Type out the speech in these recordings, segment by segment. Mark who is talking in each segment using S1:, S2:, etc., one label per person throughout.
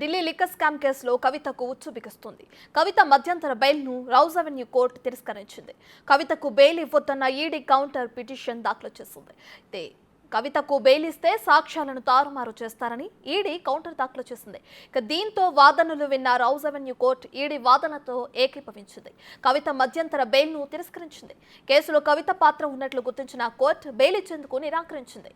S1: Delhi liquor scam కేసులో కవితకు ఉచ్చు బిగుస్తుంది. కవిత మధ్యంతర బెయిల్ను రౌజ్ అవెన్యూ కోర్టు తిరస్కరించింది. కవితకు బెయిల్ ఇవ్వొద్దన్న ఈడీ కౌంటర్ పిటిషన్ దాఖలు చేసింది. అయితే కవితకు బెయిల్ ఇస్తే సాక్ష్యాలను తారుమారు చేస్తారని ఈడీ కౌంటర్ దాఖలు చేసింది. దీంతో వాదనలు విన్న రౌజ్ అవెన్యూ కోర్టు ఈడీ వాదనతో ఏకీభవించింది. కవిత మధ్యంతర బెయిల్ను తిరస్కరించింది. కేసులో కవిత పాత్ర ఉన్నట్లు గుర్తించిన కోర్టు బెయిల్ ఇచ్చేందుకు నిరాకరించింది.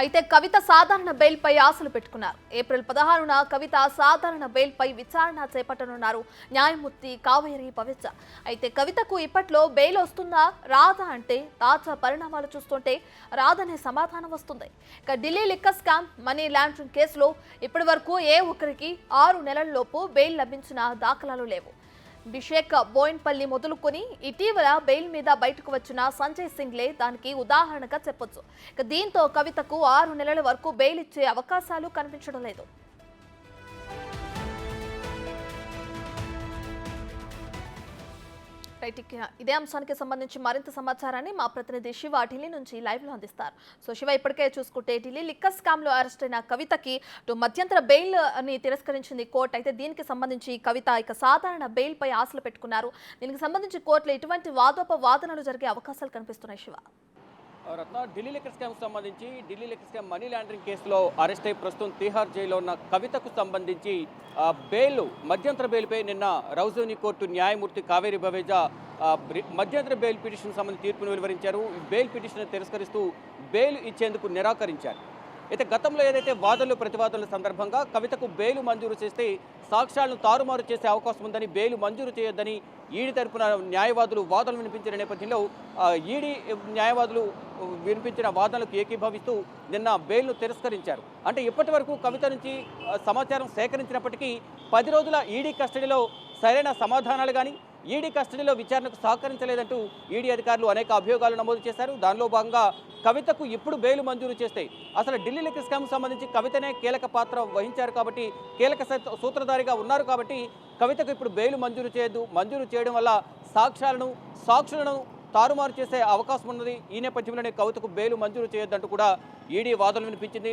S1: అయితే కవిత సాధారణ బెయిల్పై ఆశలు పెట్టుకున్నారు. ఏప్రిల్ 16న కవిత సాధారణ బెయిల్పై విచారణ చేపట్టనున్నారు న్యాయమూర్తి కావేరి పవిత్ర. అయితే కవితకు ఇప్పట్లో బెయిల్ వస్తుందా రాదా అంటే తాజా పరిణామాలు చూస్తుంటే రాదనే సమాధానం వస్తుంది. ఇక Delhi liquor scam, money laundering కేసులో ఇప్పటి వరకు ఏ ఒక్కరికి 6 నెలల్లోపు బెయిల్ లభించిన దాఖలాలు లేవు. బిషేక్ బోయిన్పల్లి మొదలుకొని ఇటీవల బెయిల్ మీద బయటకు వచ్చిన సంజయ్ సింగ్లే దానికి ఉదాహరణగా చెప్పొచ్చు. దీంతో కవితకు 6 నెలల వరకు బెయిల్ ఇచ్చే అవకాశాలు కనిపించడం లేదు. ఇదే అంశానికి సంబంధించి మరింత సమాచారాన్ని మా ప్రతినిధి శివ ఢిల్లీ నుంచి లైవ్ లో అందిస్తారు. సో శివ, ఇప్పటికే చూసుకుంటే ఢిల్లీ లిక్కర్ స్కామ్ లో అరెస్ట్ అయిన కవితకి మధ్యంతర బెయిల్ అని తిరస్కరించింది కోర్టు. అయితే దీనికి సంబంధించి కవిత ఇక సాధారణ బెయిల్ పై ఆశలు పెట్టుకున్నారు. దీనికి సంబంధించి కోర్టులో ఎటువంటి వాదోపవాదనలు జరిగే అవకాశాలు కనిపిస్తున్నాయి శివ?
S2: రత్న, ఢిల్లీ లిక్కర్ స్కామ్ సంబంధించి Delhi liquor scam money laundering కేసులో అరెస్ట్ అయి ప్రస్తుతం తిహార్ జైల్లో ఉన్న కవితకు సంబంధించి బెయిల్ మధ్యంతర బెయిల్పై నిన్న రౌజ్ అవెన్యూ కోర్టు న్యాయమూర్తి కావేరి బవేజా మధ్యంతర బెయిల్ పిటిషన్ సంబంధించి తీర్పును వెలువరించారు. బెయిల్ పిటిషన్ తిరస్కరిస్తూ బెయిల్ ఇచ్చేందుకు నిరాకరించారు. అయితే గతంలో ఏదైతే వాదనలు ప్రతివాదనల సందర్భంగా కవితకు బెయిల్ మంజూరు చేస్తే సాక్ష్యాలను తారుమారు చేసే అవకాశం ఉందని, బెయిల్ మంజూరు చేయొద్దని ఈడీ తరపున న్యాయవాదులు వాదనలు వినిపించిన నేపథ్యంలో ఈడీ న్యాయవాదులు వినిపించిన వాదనలకు ఏకీభవిస్తూ నిన్న బెయిల్ను తిరస్కరించారు. అంటే ఇప్పటి వరకు కవిత నుంచి సమాచారం సేకరించినప్పటికీ 10 రోజుల ఈడీ కస్టడీలో సరైన సమాధానాలు కానీ, ఈడీ కస్టడీలో విచారణకు సహకరించలేదంటూ ఈడీ అధికారులు అనేక అభియోగాలు నమోదు చేశారు. దానిలో భాగంగా కవితకు ఇప్పుడు బెయిల్ మంజూరు చేస్తే అసలు ఢిల్లీ లిక్కర్ స్కామ్ సంబంధించి కవితనే కీలక పాత్ర వహించారు కాబట్టి, కీలక సూత్రధారిగా ఉన్నారు కాబట్టి కవితకు ఇప్పుడు బెయిల్ మంజూరు చేయొద్దు. మంజూరు చేయడం వల్ల సాక్షులను తారుమారు చేసే అవకాశం ఉన్నది. ఈ నేపథ్యంలోనే కవితకు బెయిల్ మంజూరు చేయొద్దంటూ కూడా ఈడీ వాదనలు వినిపించింది.